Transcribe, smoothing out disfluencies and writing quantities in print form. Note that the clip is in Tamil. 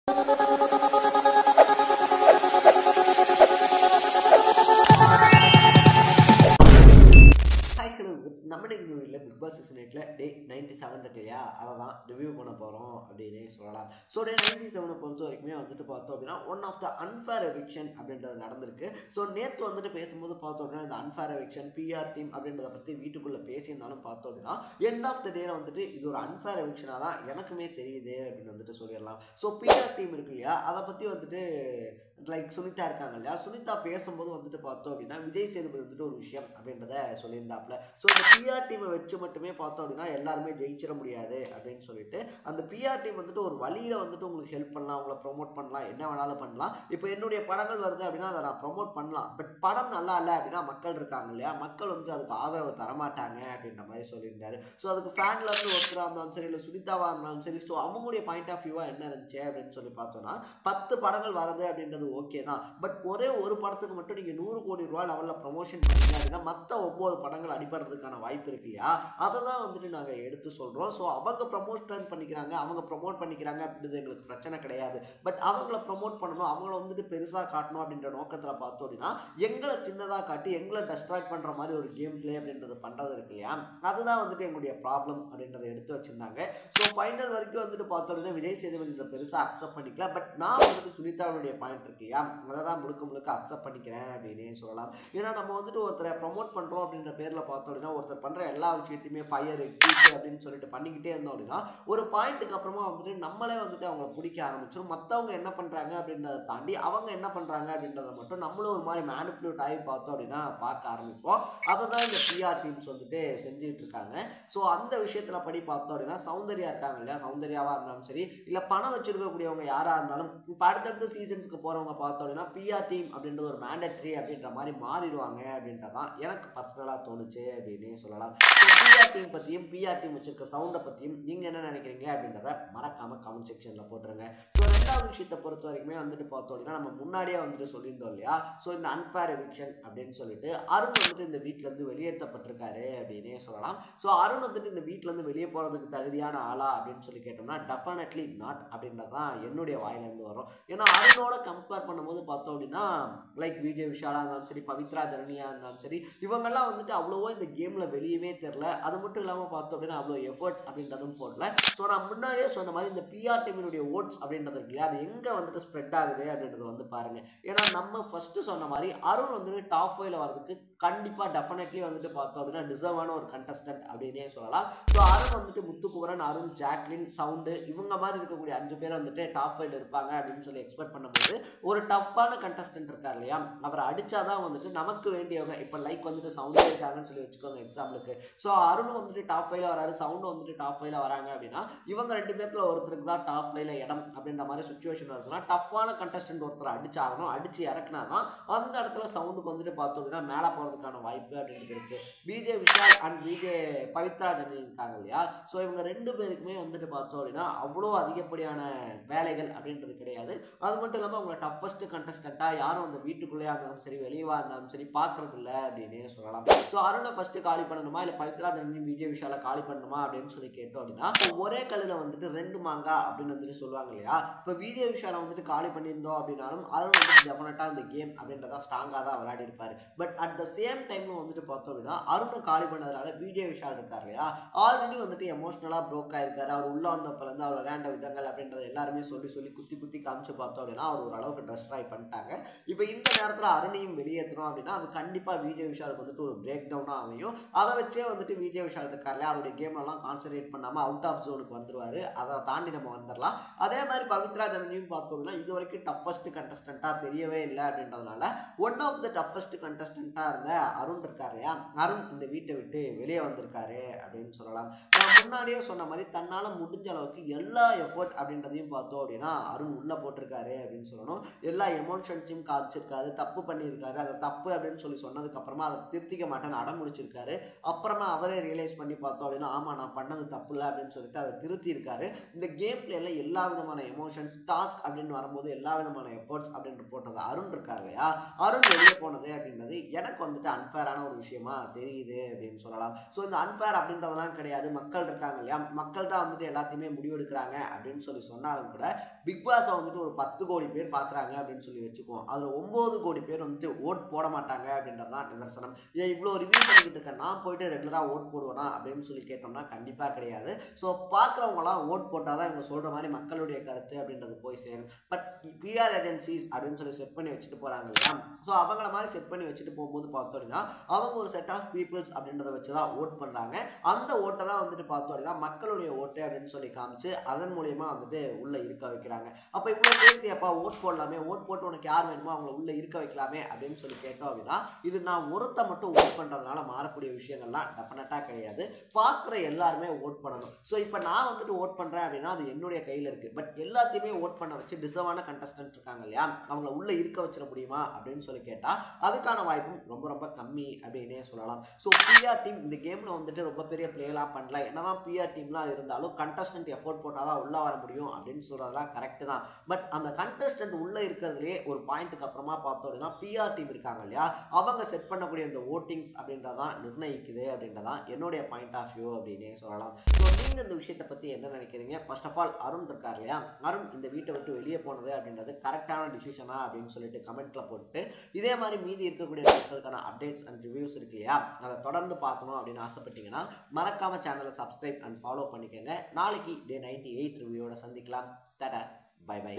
நம்ம வீடியோவில் பிக் பாஸ் சீசன் 8ல டே 97 இருக்கு இல்லையா, அதை தான் ரிவ்யூ பண்ண போகிறோம் அப்படின்னு சொல்லலாம். ஸோ டே 97 பொறுத்த வரைக்குமே வந்துட்டு பார்த்தோம் அப்படின்னா one of the unfair eviction அப்படின்றது நடந்திருக்கு. ஸோ நேற்று வந்துட்டு பேசும்போது பார்த்தோம் அப்படின்னா இந்த அன்ஃபேர் எவிக்ஷன் பிஆர் டீம் அப்படின்றத பற்றி வீட்டுக்குள்ளே பேசியிருந்தாலும் பார்த்தோம் அப்படின்னா எண்ட் ஆஃப் த டேல வந்துட்டு இது ஒரு அன்ஃபேர் எவிக்ஷனாக தான் எனக்குமே தெரியுது அப்படின்னு வந்துட்டு சொல்லிடலாம். ஸோ பிஆர் டீம் இருக்கு இல்லையா, அதை பற்றி வந்துட்டு லைக் சுனிதா இருக்காங்க இல்லையா, சுனிதா பேசும்போது வந்துட்டு பார்த்தோம் அப்படின்னா விஜய் சேதுபதி வந்துட்டு ஒரு விஷயம் அப்படின்றத சொல்லியிருந்தாப்புல. ஸோ இந்த பிஆர் டீமை வச்சு மட்டுமே பார்த்தோம் அப்படின்னா எல்லாருமே ஜெயிச்சிட முடியாது அப்படின்னு சொல்லிட்டு அந்த பிஆர் டீம் வந்துட்டு ஒரு வழியில் வந்துட்டு உங்களுக்கு ஹெல்ப் பண்ணலாம், உங்களை ப்ரொமோட் பண்ணலாம், என்ன வேணாலும் பண்ணலாம். இப்போ என்னுடைய படங்கள் வருது அப்படின்னா அதை நான் ப்ரொமோட் பண்ணலாம், பட் படம் நல்லா இல்லை அப்படின்னா மக்கள் இருக்காங்க இல்லையா, மக்கள் வந்து அதுக்கு ஆதரவு தரமாட்டாங்க அப்படின்ற மாதிரி சொல்லியிருந்தாரு. ஸோ அதுக்கு ஃபேன்லேருந்து ஒருத்தராக இருந்தாலும் சரி, இல்லை சுனிதாவாக இருந்தாலும் சரி, ஸோ அவங்களுடைய பாயிண்ட் ஆஃப் வியூவாக என்ன இருந்துச்சு அப்படின்னு சொல்லி பார்த்தோன்னா 10 படங்கள் வரது அப்படின்றது ஓகே தான், பட் ஒரே ஒரு படத்துக்கு மட்டும் நீங்கள் 100 கோடி ரூபாய் லெவலில் ப்ரொமோஷன் பண்ணீங்க அப்படின்னா மற்ற 9 படங்கள் அடிபடுறதுக்கான வாய்ப்பு இருக்கு இல்லையா, அதை தான் வந்துட்டு நாங்கள் எடுத்து சொல்கிறோம். ஸோ அவங்க ப்ரமோஷன் பண்ணிக்கிறாங்க, அவங்க ப்ரமோட் பண்ணிக்கிறாங்க அப்படின்றது எங்களுக்கு பிரச்சனை கிடையாது, பட் அவங்கள ப்ரமோட் பண்ணணும், அவங்கள வந்துட்டு பெருசாக காட்டணும் அப்படின்ற நோக்கத்தில் பார்த்தோம் அப்படின்னா எங்களை சின்னதாக காட்டி எங்களை டெஸ்ட்ராக்ட் பண்ணுற மாதிரி ஒரு கேம் பிளே அப்படின்றது பண்ணுறது இருக்கு இல்லையா, அதுதான் வந்துட்டு எங்களுடைய ப்ராப்ளம் அப்படின்றத எடுத்து வச்சுருந்தாங்க. ஸோ ஃபைனல் வரைக்கும் வந்துட்டு பார்த்தோம் அப்படின்னா விஜய் சேதுபதி இதை பெருசாக அக்செப்ட் பண்ணிக்கல, பட் நான் வந்துட்டு சுனிதாவுடைய பாயிண்ட் இருக்கு இல்லையா, அதை தான் முழுக்க அக்செப்ட் பண்ணிக்கிறேன் அப்படின்னே சொல்லலாம். ஏன்னா நம்ம வந்துட்டு ஒருத்தரை ப்ரமோட் பண்ணுறோம் அப்படின்ற பேரில் பார்த்தோம் அப்படின்னா ஒருத்தர் பண்ணுற எல்லா விஷயத்தையுமே ஃபயர் கீச்சு அப்படின்னு சொல்லிட்டு பண்ணிக்கிட்டே இருந்தோம் அப்படின்னா ஒரு பாயிண்ட்டுக்கு அப்புறமா வந்துட்டு நம்மளே வந்துட்டு அவங்களை பிடிக்க ஆரம்பிச்சிடும். மற்றவங்க என்ன பண்ணுறாங்க அப்படின்றத தாண்டி அவங்க என்ன பண்ணுறாங்க அப்படின்றத மட்டும் நம்மளும் ஒரு மாதிரி மேனிப்புலேட் ஆகி பார்த்தோம் அப்படின்னா பார்க்க ஆரம்பிப்போம். அதை தான் இந்த பிஆர் டீம்ஸ் வந்துட்டு செஞ்சுட்டு இருக்காங்க. ஸோ அந்த விஷயத்தில் படி பார்த்தோம் அப்படின்னா சௌந்தர்யா இருக்காங்க இல்லையா, சௌந்தர்யாவாக இருந்தாலும் சரி, இல்லை பணம் வச்சிருக்கக்கூடியவங்க யாராக இருந்தாலும் இப்போ அடுத்தடுத்த சீசன்ஸுக்கு போகிறவங்க பார்த்தோம் அப்படின்னா பிஆர் டீம் அப்படின்றது ஒரு மேண்டட்ரி அப்படின்ற மாதிரி மாறிடுவாங்க அப்படின்றதான் எனக்கு பர்சனலாக தோணுச்சு அப்படின்னே சொல்லலாம். பிஆர் டீம் பற்றியும் பிஆர் டீம் வச்சிருக்க சவுண்டை பற்றியும் நீங்கள் என்ன நினைக்கிறீங்க அப்படின்றத மறக்காமல் கமெண்ட் செக்ஷனில் போட்டுருங்க. ஸோ ரெண்டாவது விஷயத்தை பொறுத்த வரைக்குமே வந்துட்டு பார்த்தோம் அப்படின்னா நம்ம முன்னாடியே வந்துட்டு சொல்லியிருந்தோம் இல்லையா, ஸோ இந்த அன்ஃபேர் எவிக்ஷன் அப்படின்னு சொல்லிட்டு அருண் வந்துட்டு இந்த வீட்டிலேருந்து வெளியேற்றப்பட்டிருக்காரு அப்படின்னே சொல்லலாம். ஸோ அருண் வந்துட்டு இந்த வீட்டிலேருந்து வெளியே போகிறதுக்கு தகுதியான ஆளா அப்படின்னு சொல்லி கேட்டோம்னா டெஃபினெட்லி நாட் அப்படின்றது தான் என்னுடைய வாயிலேருந்து வரும். ஏன்னா அருணோட கம்பேர் பண்ணும்போது பார்த்தோம் அப்படின்னா லைக் விஜய் விஷாலாக இருந்தாலும் சரி, பவித்ரா தரணியாக இருந்தாலும் சரி, இவங்கெல்லாம் வந்துட்டு அவ்வளோவோ இந்த கேமில் வெளியவே தெரில. அது மட்டும் இல்லாமல் பார்த்தோம் அப்படின்னா அவ்வளோ எஃபர்ட்ஸ் அப்படின்றதும் போடல. ஸோ நான் முன்னாடியே சொன்ன மாதிரி இந்த பிஆர் டீமினுடைய ஓட்ஸ் அப்படின்றது இருக்கு இல்லையா, அது எங்கே வந்துட்டு ஸ்ப்ரெட் ஆகுது அப்படின்றது வந்து பாருங்கள். ஏன்னா நம்ம ஃபஸ்ட்டு சொன்ன மாதிரி அருண் வந்துட்டு டாப் 5ல வரதுக்கு கண்டிப்பாக டெஃபினெட்லி வந்துட்டு பார்த்தோம் அப்படின்னா டிசர்வான ஒரு கண்டஸ்டன்ட் அப்படின்னே சொல்லலாம். ஸோ அருண் வந்துட்டு முத்துக்குமரன், அருண், ஜாக்லின், சவுண்டு இவங்க மாதிரி இருக்கக்கூடிய 5 பேர் வந்துட்டு டாப் 5 இருப்பாங்க அப்படின்னு சொல்லி எக்ஸ்பெக்ட் பண்ணும்போது ஒரு டஃப்பான கண்டஸ்டன்ட் இருக்கார் இல்லையா, அவரை அடிச்சாதான் வந்துட்டு நமக்கு வேண்டியவங்க இப்போ லைக் வந்துட்டு சவுண்டே இருக்காங்கன்னு சொல்லி வச்சுக்கோங்க எக்ஸாம்பிளுக்கு. ஸோ அருண் வந்துட்டு டாப் 5ல வராரு, சவுண்டு வந்துட்டு டாப் 5ல வராங்க அப்படின்னா இவங்க 2 பேர்த்துல ஒருத்தருக்கு தான் டாப் 5ல இடம் அப்படின்ற மாதிரி சுச்சுவேஷன் இருக்குன்னா டஃப்பான கண்டஸ்டன்ட் ஒருத்தர் அடிச்சாகணும், அடிச்சு இறக்குனா தான் அந்த இடத்துல சவுண்டுக்கு வந்துட்டு பார்த்தோம் அப்படின்னா மேலே போகிறதுக்கான வாய்ப்பு அப்படின்றது இருக்கு. விஜய் விஷால் அண்ட் விஜய் பவித்ரா தரணி இருக்காங்க இல்லையா, ஸோ இவங்க 2 பேருக்குமே வந்துட்டு பார்த்தோம் அப்படின்னா அவ்வளோ அதிகப்படியான வேலைகள் அப்படின்றது கிடையாது. அது மட்டும் இல்லாமல் அவங்க டஃபஸ்ட் கண்டஸ்டண்ட்டாக யாரும் அந்த வீட்டுக்குள்ளேயே இருந்தாலும் சரி, வெளியவா இருந்தாலும் சரி பார்க்கறது இல்லை அப்படின்னே சொல்லலாம். ஸோ அருணை ஃபஸ்ட்டு காலி பண்ணணுமா, இல்லை பவித்ரா தரணி விஜய் விஷாலை காலி பண்ணணுமா அப்படின்னு சொல்லி கேட்டோம் அப்படின்னா ஒரே கல்லில் வந்துட்டு 2 மாங்கா அப்படின்னு வந்துட்டு சொல்லுவாங்க இல்லையா. இப்போ விஜய் விஷாலை வந்துட்டு காலி பண்ணியிருந்தோம் அப்படின்னாலும் அருண் வந்துட்டு டெஃபினட்டாக இந்த கேம் அப்படின்றத ஸ்ட்ராங்காக தான் விளையாடி இருப்பார். பட் அட் த சேம் டைம்ல வந்துட்டு பார்த்தோம் அப்படின்னா அருணை காலி பண்ணதுனால விஜய் விஷால் இருக்கார் இல்லையா, ஆல்ரெடி வந்துட்டு எமோஷனலாக ப்ரோக் ஆயிருக்காரு. அவர் உள்ள வந்தப்பலேருந்து அவர் விளையாண்ட விதங்கள் அப்படின்றத எல்லாருமே சொல்லி குத்தி காமிச்சு பார்த்தோம் அப்படின்னா அவர் ஓரளவுக்கு டெஸ்ட்ராய் பண்ணிட்டாங்க. இப்போ இந்த நேரத்தில் அருணையும் வெளியேற்றணும் அப்படின்னா அது கண்டிப்பாக விஜய் விஷாலுக்கு வந்துட்டு ஒரு பிரேக் டவுனாக அமையும். அதை வச்சே வந்துட்டு விஜய் விஷால் இருக்கார்ல, அவருடைய கேம்லாம் கான்சன்ட்ரேட் பண்ணாமல் அவுட் ஆஃப் ஜோனுக்கு வந்துருவார். அதை தாண்டி நம்ம வந்துடலாம். அதே மாதிரி பவித்ரா தரணியும் பார்த்தோம்னா இது வரைக்கும் டஃபஸ்ட் கண்டஸ்டண்ட்டாக தெரியவே இல்லை அப்படின்றதுனால ஒன் ஆஃப் த டஃபஸ்ட் கண்டஸ்டண்ட்டாக இருந்த அருண் இருக்கார் இல்லையா, அருண் இந்த வீட்டை விட்டு வெளியே வந்திருக்காரு அப்படின்னு சொல்லலாம். நான் முன்னாடியே சொன்ன மாதிரி தன்னால் முடிஞ்ச அளவுக்கு எல்லா எஃபர்ட் அப்படின்றதையும் பார்த்தோம் அப்படின்னா அருண் உள்ளே போட்டிருக்காரு அப்படின்னு சொல்லணும். எல்லா எமோஷன்ஸையும் காமிச்சிருக்காரு, தப்பு பண்ணியிருக்காரு, அதை தப்பு அப்படின்னு சொல்லி சொன்னதுக்கப்புறமா அதை திருத்திக்க மாட்டேன்னு அடம் முடிச்சிருக்காரு. அப்புறமா அவரே ரியலைஸ் பண்ணி பார்த்தோம் அப்படின்னா ஆமாம் நான் பண்ணது தப்பு இல்லை அப்படின்னு சொல்லிட்டு அதை திருத்தியிருக்காரு. இந்த கேம் பிளேல எல்லா விதமான எமோஷன்ஸ் டாஸ்க் அப்படின்னு வரும்போது எல்லா விதமான எஃபர்ட்ஸ் அப்படின்னு போட்டது அருண் இருக்கார் இல்லையா, அருண் வெளியே போனது அப்படின்றது எனக்கு வந்துட்டு வந்துட்டு அன்ஃபேரான ஒரு விஷயமா தெரியுது அப்படின்னு சொல்லலாம். ஸோ இந்த அன்ஃபேர் அப்படின்றதெல்லாம் கிடையாது, மக்கள் இருக்காங்க இல்லையா, மக்கள் தான் வந்துட்டு எல்லாத்தையுமே முடிவெடுக்கிறாங்க அப்படின்னு சொன்னாலும் கூட பிக் பாஸை வந்துட்டு ஒரு 10 கோடி பேர் பார்க்குறாங்க அப்படின்னு சொல்லி வச்சுக்குவோம். அதில் 9 கோடி பேர் வந்துட்டு ஓட் போட மாட்டாங்க அப்படின்றது தான் நிதர்சனம். ஏன் இவ்வளோ ரிவ்யூ பண்ணிக்கிட்டு இருக்கேன், நான் போயிட்டு ரெகுலராக ஓட் போடுவேனா அப்படின்னு சொல்லி கேட்டோம்னா கண்டிப்பாக கிடையாது. ஸோ பார்க்குறவங்களாம் ஓட் போட்டால் தான் இவங்க சொல்கிற மாதிரி மக்களுடைய கருத்து அப்படின்றது போய் சேரும். பட் பிஆர் ஏஜென்சிஸ் அப்படின்னு சொல்லி செட் பண்ணி வச்சுட்டு போகிறாங்க இல்லையா, ஸோ அவங்கள மாதிரி செட் பண்ணி வச்சுட்டு போகும்போது பார்த்தோம் அப்படின்னா அவங்க ஒரு செட் ஆஃப் பீப்புள்ஸ் அப்படின்றத வச்சு தான் ஓட் பண்ணுறாங்க. அந்த ஓட்டை தான் வந்துட்டு பார்த்தோம் அப்படின்னா மக்களுடைய ஓட்டு அப்படின்னு சொல்லி காமிச்சு அதன் மூலியமா வந்துட்டு உள்ள இருக்க வைக்கிறாங்க. அப்போ இவ்வளோ பேசியப்பா ஓட் போடலாமே, ஓட் போட்டு உனக்கு யார் வேணுமோ அவங்கள உள்ள இருக்க வைக்கலாமே அப்படின்னு சொல்லி கேட்டோம் அப்படின்னா இது நான் ஒருத்த மட்டும் ஓட் பண்ணுறதுனால மாறக்கூடிய விஷயங்கள்லாம் டெஃபினட்டாக கிடையாது. பார்க்குற எல்லாருமே ஓட் பண்ணணும். ஸோ இப்போ நான் வந்துட்டு ஓட் பண்ணுறேன் அப்படின்னா அது என்னுடைய கையில் இருக்குது. பட் எல்லாத்தையுமே ஓட் பண்ண வச்சு டிசர்வான கண்டஸ்டன்ட் இருக்காங்க இல்லையா, அவங்கள உள்ள இருக்க வச்சிட முடியுமா அப்படின்னு சொல்லி கேட்டால் அதுக்கான வாய்ப்பும் ரொம்ப ரொம்ப கம்மி அப்படின்னே சொல்லலாம். ஸோ பிஆர் டீம் இந்த கேமில் வந்துட்டு ரொம்ப பெரிய பிளேலாம் பண்ணல. என்னதான் பிஆர் டீம்லாம் இருந்தாலும் கண்டஸ்டன்ட் எஃபோர்ட் போட்டால் தான் உள்ளே வர முடியும் அப்படின்னு சொல்கிறதெல்லாம் கரெக்டு தான். பட் அந்த கண்டஸ்டன்ட் உள்ளே இருக்கிறதுலே ஒரு பாயிண்ட்டுக்கு அப்புறமா பார்த்தோம் அப்படின்னா பிஆர் டீம் இருக்காங்க இல்லையா, அவங்க செட் பண்ணக்கூடிய இந்த ஓட்டிங்ஸ் அப்படின்றதான் நிர்ணயிக்குது அப்படின்றதான் என்னுடைய பாயிண்ட் ஆஃப் வியூ அப்படின்னே சொல்லலாம். ஸோ நீங்கள் இந்த விஷயத்தை பற்றி என்ன நினைக்கிறீங்க? ஃபர்ஸ்ட் ஆஃப் ஆல் அருண் இருக்கார் இல்லையா, அருண் இந்த வீட்டை விட்டு வெளியே போனது அப்படின்றது கரெக்டான டிசிஷனா அப்படின்னு சொல்லிட்டு கமெண்ட்ல போட்டு இதே மாதிரி மீதி இருக்கக்கூடிய நாட்களுக்கான அப்டேட்ஸ் அண்ட் ரிவ்யூஸ் இருக்கு இல்லையா, அதை தொடர்ந்து பார்க்கணும் அப்படின்னு ஆசைப்பட்டீங்கன்னா மறக்காம சேனலை சப்ஸ்கிரைப் அண்ட் ஃபாலோ பண்ணிக்கோங்க. நாளைக்கு டே 98 ரிவ்யூவோட சந்திக்கலாம். Tata, bye by.